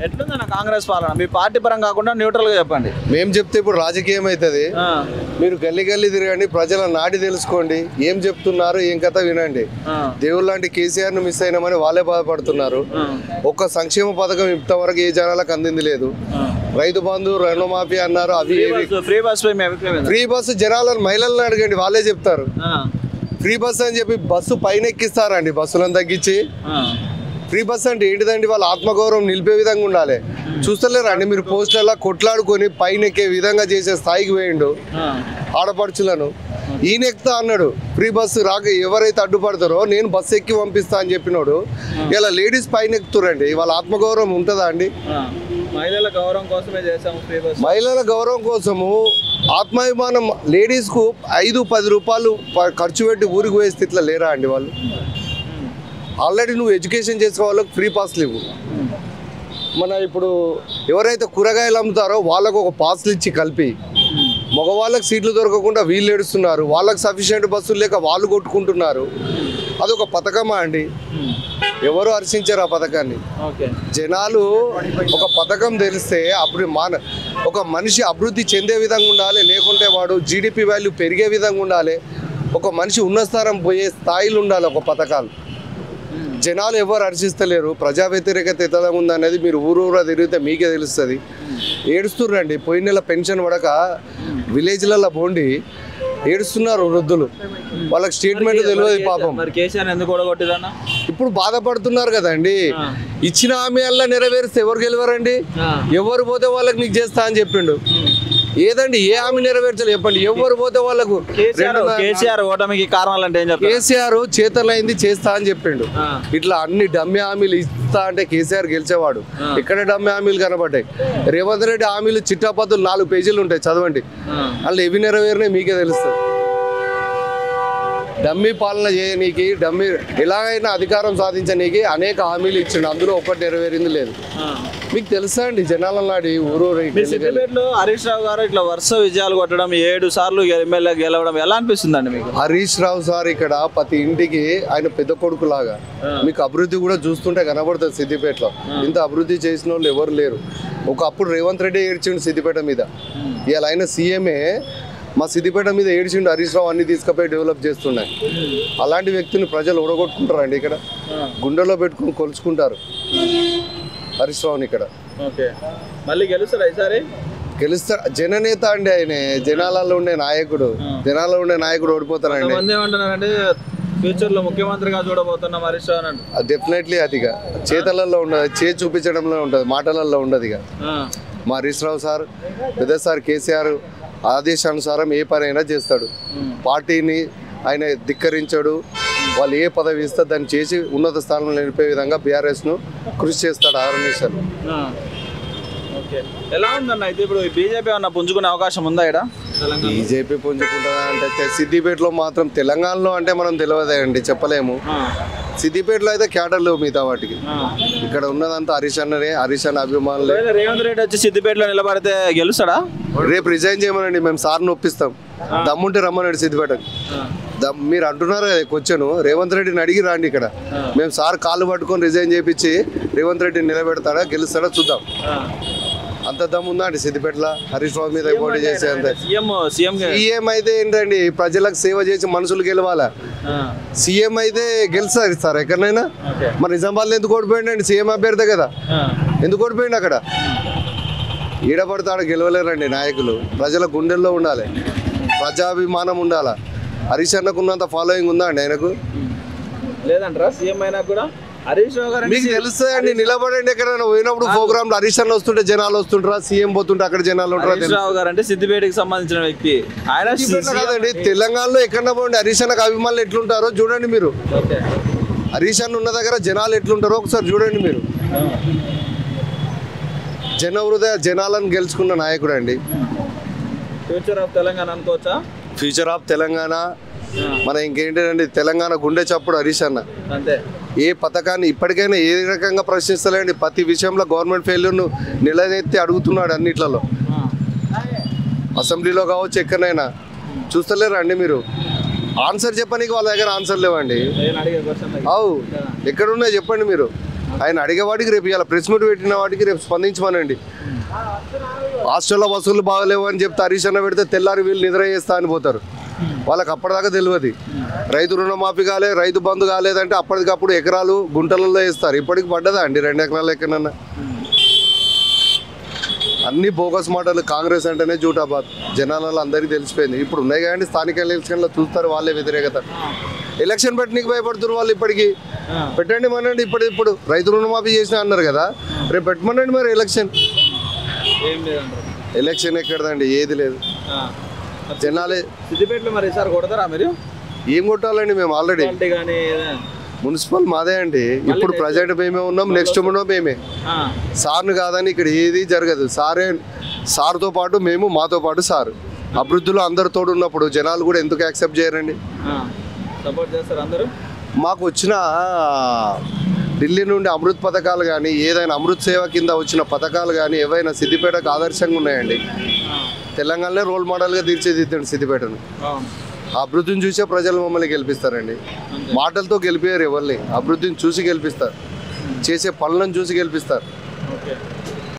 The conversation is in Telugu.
ఎట్లుందన్న కాంగ్రెస్ పాలన? మీ పార్టీ పరంగా కాకుండా న్యూట్రల్ గా చెప్పండి. మేము చెప్తే ఇప్పుడు రాజకీయం అవుతుంది. మీరు గల్లీ గల్లీ తిరగండి, ప్రజల నాడి తెలుసుకోండి, ఏం చెప్తున్నారు ఏం కథ వినండి. దేవుడు లాంటి కేసీఆర్ ను మిస్ అయినామని వాళ్ళే బాధపడుతున్నారు. ఒక్క సంక్షేమ పథకం ఇంతవరకు ఏ జనాలకు అందింది లేదు. రైతు బంధు, రుణమాఫీ అన్నారు, అవి ఫ్రీ బస్సు జనాలను మహిళలను అడగండి, వాళ్ళే చెప్తారు. ఫ్రీ బస్సు అని చెప్పి బస్సు పైన ఎక్కిస్తారండి, బస్సులను తగ్గించి. ఫ్రీ బస్ అంటే ఏంటిదండి? వాళ్ళ ఆత్మగౌరవం నిలిపే విధంగా ఉండాలి. చూస్తలేరా అండి మీరు? పోస్టర్లా కొట్లాడుకొని పైన ఎక్కే విధంగా చేసే స్థాయికి వేయండు ఆడపడుచులను. ఈయన ఎక్కుతా అన్నాడు, ఫ్రీ బస్సు రాక ఎవరైతే అడ్డుపడతారో నేను బస్సు ఎక్కి పంపిస్తా అని చెప్పినోడు ఇలా లేడీస్ పైన ఎక్కుతురండి. వాళ్ళ ఆత్మగౌరవం ఉంటుందా అండి? మహిళల గౌరవం కోసమే చేసాము ఫ్రీ బస్. మహిళల గౌరవం కోసము ఆత్మాభిమానం లేడీస్కు 5-10 రూపాయలు ఖర్చు పెట్టి ఊరికి పోయే స్థితిలో లేరా అండి వాళ్ళు? ఆల్రెడీ నువ్వు ఎడ్యుకేషన్ చేసే వాళ్ళకి ఫ్రీ పాస్లు ఇవ్వు. మన ఇప్పుడు ఎవరైతే కూరగాయలు అమ్ముతారో వాళ్ళకు ఒక పాస్లు ఇచ్చి కలిపి, మగవాళ్ళకి సీట్లు దొరకకుండా వీళ్ళు ఏడుస్తున్నారు, వాళ్ళకి సఫిషియెంట్ బస్సులు లేక వాళ్ళు కొట్టుకుంటున్నారు. అదొక పథకమా అండి? ఎవరు హర్షించారు ఆ పథకాన్ని? జనాలు ఒక పథకం తెలిస్తే అప్పుడు ఒక మనిషి అభివృద్ధి చెందే విధంగా ఉండాలి, లేకుంటే వాడు జీడిపి వాల్యూ పెరిగే విధంగా ఉండాలి, ఒక మనిషి ఉన్నత స్థానం పోయే స్థాయిలో ఉండాలి ఒక పథకాలు. జనాలు ఎవరు హర్షిస్తలేరు. ప్రజా వ్యతిరేకత ఎంత ఉందనేది మీరు ఊరూరా తిరిగితే మీకే తెలుస్తుంది. ఏడుస్తుర్రండి. పోయిన నెల పెన్షన్ పడక విలేజ్లలో పోండి ఏడుస్తున్నారు వృద్ధులు. వాళ్ళకి స్టేట్మెంట్ తెలియదు పాపం. ఇప్పుడు బాధపడుతున్నారు కదండి. ఇచ్చిన హామీ అలా నెరవేరిస్తే ఎవరు గెలవరండి? ఎవరు పోతే వాళ్ళకి నీకు చేస్తా అని చెప్పిండు. ఏదండి ఏ హామీ నెరవేర్చాలి చెప్పండి? ఎవరు పోతే వాళ్ళకు. కేసీఆర్ ఓటమికి కారణాలు అంటే ఏం చెప్తారు? కేసీఆర్ చేతలైంది చేస్తా అని చెప్పిండు. ఇట్లా అన్ని డమ్మి హామీలు ఇస్తా అంటే కేసీఆర్ గెలిచేవాడు. ఇక్కడ డమ్మి హామీలు కనబడ్డాయి. రేవంత్ రెడ్డి హామీలు చిట్టాపత్తులు 4 పేజీలు ఉంటాయి, చదవండి. అలా ఎవి నెరవేరినాయి మీకే తెలుస్తుంది. డమ్మీ పాలన చేయనీకి, డమ్మీ ఎలాగైనా అధికారం సాధించనీకి అనేక హామీలు ఇచ్చిండు, అందులో ఒకటి నెరవేరింది లేదు. మీకు తెలుసా అండి జనాల నాడి ఊరూరు. హరీష్ రావు గారు ఇట్లా వరుస విజయాలు కొట్టడం, 7 సార్లు ఎమ్మెల్యే గెలవడం ఎలా అనిపిస్తుందండి మీకు? హరీష్ రావు సార్ ఇక్కడ ప్రతి ఇంటికి ఆయన పెద్ద కొడుకు లాగా. మీకు అభివృద్ధి కూడా చూస్తుంటే కనబడుతుంది. సిద్దిపేటలో ఇంత అభివృద్ధి చేసిన వాళ్ళు ఎవరు లేరు. ఒకప్పుడు రేవంత్ రెడ్డి ఏడ్చిండు సిద్దిపేట మీద, ఇవాళ ఆయన సీఎంఏ మా సిద్దిపేట మీద ఏడ్చిండు. హరీష్ రావు అన్ని తీసుకుపోయి డెవలప్ చేస్తున్నాయి. అలాంటి వ్యక్తిని ప్రజలు ఓడగొట్టుకుంటారండి. ఇక్కడ గుండెలో పెట్టుకుని కొలుచుకుంటారు హరీష్ రావుని. ఇక్కడ మళ్ళీ గెలుస్తారా ఈసారి? గెలుస్తా. జననేత అండి ఆయన, జనాలలో ఉండే నాయకుడు. జనాల్లో ఉండే నాయకుడు ఓడిపోతారండి. ఏమంటున్నారంటే ఫ్యూచర్ లో ముఖ్యమంత్రిగా చూడబోతున్నాం హరీష్ రావు. డెఫినెట్లీ అది ఇక చేతలలో ఉండదు, చేతి చూపించడంలో ఉంటుంది, మాటలలో ఉండదు. ఇక మా హరీష్ రావు సార్, పెద్ద సార్ కేసీఆర్ ఆదేశానుసారం ఏ పనైనా చేస్తాడు. పార్టీని ఆయన ధిక్కరించాడు. వాళ్ళు ఏ పదవి ఇస్తే దాన్ని చేసి ఉన్నత స్థానంలో నిలిపే విధంగా బీఆర్ఎస్ను కృషి చేస్తాడు ఆర్గనైజేషన్. ఎలా ఉందన్న అయితే ఇప్పుడు బీజేపీ ఏమన్నా పుంజుకునే అవకాశం ఉందా? ఇక్కడ బీజేపీ పుంజుకుంటుందా అంటే సిద్దిపేటలో మాత్రం, తెలంగాణలో అంటే మనం తెలియదే అండి, చెప్పలేము. సిద్దిపేటలో అయితే క్యాడర్లు మిగతా వాటికి. ఇక్కడ ఉన్నదంతా హరీష్ అన్ననే, హరీష్ అన్న అభిమానులు. రేవంత్ రెడ్డి వచ్చి సిద్దిపేటలో నిలబడితే గెలుస్తాడా? రేపు రిజైన్ చేయమనండి, మేము సార్ని ఒప్పిస్తాం. దమ్ముంటే రమ్మనండి సిద్దిపేటకు. మీరు అంటున్నారు కదా క్వశ్చన్, రేవంత్ రెడ్డిని అడిగి రాండి. ఇక్కడ మేము సార్ కాళ్ళు పట్టుకొని రిజైన్ చేయించి రేవంత్ రెడ్డిని నిలబెడతాడా గెలుస్తాడా చూద్దాం. అంత దమ్ము ఉందా అండి సిద్దిపేటలో హరీష్ రావు మీద పోటీ చేసే? అంత సీఎం అయితే ఏంటండి, ప్రజలకు సేవ చేసి మనుషులు గెలవాలా. సీఎం అయితే గెలుస్తారు సార్ ఎక్కడైనా. మరి నిజామాబాద్లో ఎందుకు ఓడిపోయిందండి? సీఎం అభ్యర్థి కదా, ఎందుకు ఓడిపోయింది? అక్కడ ఈడపడతాడు గెలవలేరండి నాయకులు. ప్రజల గుండెల్లో ఉండాలి, ప్రజాభిమానం ఉండాలా. హరీష్ అన్నకు ఉన్నంత ఫాలోయింగ్ ఉందా అండి ఆయనకు? లేదంటారా? సీఎం అయినా కూడా హరీష్ రావు గారు మీకు తెలుస్తాయండి. నిలబడండి ఎక్కడైనా పోయినప్పుడు ప్రోగ్రామ్ లో హరీష్ అన్న వస్తుంటే జనాలు వస్తుంటారా, సీఎం పోతుంటే అక్కడ జనాలు ఉంటారా? హరీష్ రావు గారు అంటే సిద్దిపేటకి సంబంధించిన వ్యక్తి. ఆయన కాదండి, తెలంగాణలో ఎక్కడ పోండి హరీష్ అన్నకు అభిమానులు ఎట్లుంటారో చూడండి మీరు. హరీష్ అన్న ఉన్న దగ్గర జనాలు ఎట్లుంటారో ఒకసారి చూడండి మీరు. జన హృదయ జనాలను గెలుచుకున్న నాయకుడు అండి. ఫ్యూచర్ ఆఫ్ తెలంగాణ అనుకోవచ్చా? ఫ్యూచర్ ఆఫ్ తెలంగాణ మన ఇంకేంటండి, తెలంగాణ గుండె చప్పుడు హరీష్ అన్న. ఏ పథకాన్ని ఇప్పటికైనా ఏ రకంగా ప్రశ్నిస్తలేండి. ప్రతి విషయంలో గవర్నమెంట్ ఫెయిల్యూర్ను నిలదెత్తి అడుగుతున్నాడు అన్నిట్లలో. అసెంబ్లీలో కావచ్చు ఎక్కడైనా చూస్తలేరా అండి మీరు? ఆన్సర్ చెప్పడానికి వాళ్ళ దగ్గర ఆన్సర్ లేవండి. అవు ఎక్కడున్నాయి చెప్పండి మీరు. ఆయన అడిగేవాడికి రేపు ఇవాళ ప్రెస్ మీట్ పెట్టిన వాటికి రేపు స్పందించమనండి. హాస్టల్లో వసూలు బాగలేవు అని చెప్తే హరీష్ అన్న పెడితే తెల్లారి వీళ్ళు నిద్ర చేస్తా అని పోతారు. వాళ్ళకి అప్పటిదాకా తెలియదు. రైతు రుణమాఫీ కాలే, రైతు బంధు కాలేదంటే అప్పటికప్పుడు ఎకరాలు గుంటలలో వేస్తారు. ఇప్పటికి పడ్డదా అండి 2 ఎకరాల ఎక్కడన్నా? అన్ని బోగస్ మాటలు. కాంగ్రెస్ అంటేనే జూటాబాద్ జనాలలో అందరికీ తెలిసిపోయింది. ఇప్పుడు ఉన్నాయి కానీ స్థానిక ఎలక్షన్లో చూస్తారు వాళ్ళే వ్యతిరేకత. ఎలక్షన్ పెట్టడానికి భయపడుతున్నారు వాళ్ళు. ఇప్పటికి పెట్టండి మనండి. ఇప్పుడు రైతు రుణమాఫీ చేసినా అన్నారు కదా, రేపు పెట్టమనండి. మరి ఎలక్షన్ ఎక్కడదండి, ఏది లేదు. జనాలే సిద్దిపేటలో మరి సార్ కొడతారా మీరు? ఏం కొట్టాలండి, మేము ఆల్రెడీ మున్సిపల్ మాదే అండి. ఇప్పుడు ప్రజెంట్ మేమే ఉన్నాం, నెక్స్ట్ ఉన్నాం మేమే. సార్ను కాదని ఇక్కడ ఏది జరగదు. సార్తో పాటు మేము, మాతో పాటు సార్. అభివృద్ధిలో అందరు తోడు ఉన్నప్పుడు జనాలు కూడా ఎందుకు యాక్సెప్ట్ చేయరండి? సపోర్ట్ చేస్తారు అందరూ. మాకు వచ్చిన ఢిల్లీ నుండి అమృత్ పథకాలు కానీ, ఏదైనా అమృత్ సేవ కింద వచ్చిన పథకాలు కానీ ఏవైనా సిద్దిపేటకు ఆదర్శంగా ఉన్నాయండి. తెలంగాణలో రోల్ మోడల్గా తీర్చిదిద్దండి సిద్దిపేటను. అభివృద్ధిని చూసే ప్రజలు మమ్మల్ని గెలిపిస్తారండి. మాటలతో గెలిపారు ఎవరిని, అభివృద్ధిని చూసి గెలిపిస్తారు, చేసే పనులను చూసి గెలిపిస్తారు.